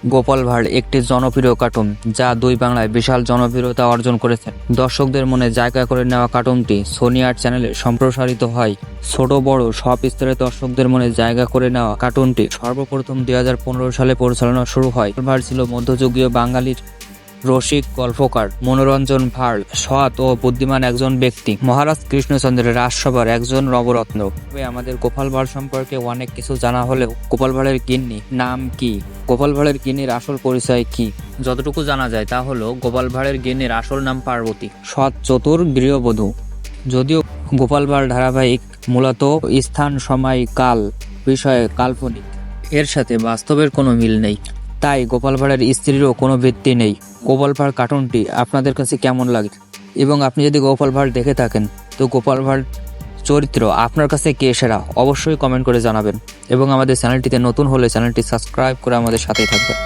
গোপাল ভাঁড় একটি জনপ্রিয় কার্টুন যা দুই বাংলায় বিশাল জনপ্রিয়তা অর্জন করেছে। দর্শকদের মনে জায়গা করে নেওয়া কার্টুনটি সোনি আট চ্যানেলে সম্প্রসারিত হয়। ছোট বড় সব স্তরের দর্শকদের মনে জায়গা করে নেওয়া কার্টুনটি সর্বপ্রথম 2015 সালে পরিচালনা শুরু হয়। ভাঁড় ছিল মধ্যযুগীয় বাঙালির রসিক গল্পকার। মনোরঞ্জন ভাঁড় সৎ ও বুদ্ধিমান একজন ব্যক্তি, মহারাজ কৃষ্ণচন্দ্রের রাজসভার একজন নবরত্ন। তবে আমাদের গোপাল ভাঁড় সম্পর্কে অনেক কিছু জানা হলেও গোপাল ভাঁড়ের গিন্নি নাম কি, গোপাল ভাঁড়ের গিন্নির আসল পরিচয় কি? যতটুকু জানা যায় তা হলো গোপাল ভাঁড়ের গিন্নির আসল নাম পার্বতী, সৎ চতুর গৃহবধূ। যদিও গোপাল ভাঁড় ধারাবাহিক মূলত স্থান সময় কাল বিষয়ে কাল্পনিক, এর সাথে বাস্তবের কোনো মিল নেই, তাই গোপাল ভাঁড়ের স্ত্রীরও কোনো ভিত্তি নেই। গোপাল ভাঁড় কার্টুনটি আপনাদের কাছে কেমন লাগে, এবং আপনি যদি গোপাল ভাঁড় দেখে থাকেন তো গোপাল ভাঁড় চরিত্র আপনার কাছে কে সেরা অবশ্যই কমেন্ট করে জানাবেন, এবং আমাদের চ্যানেলটিতে নতুন হলে চ্যানেলটি সাবস্ক্রাইব করে আমাদের সাথেই থাকবেন।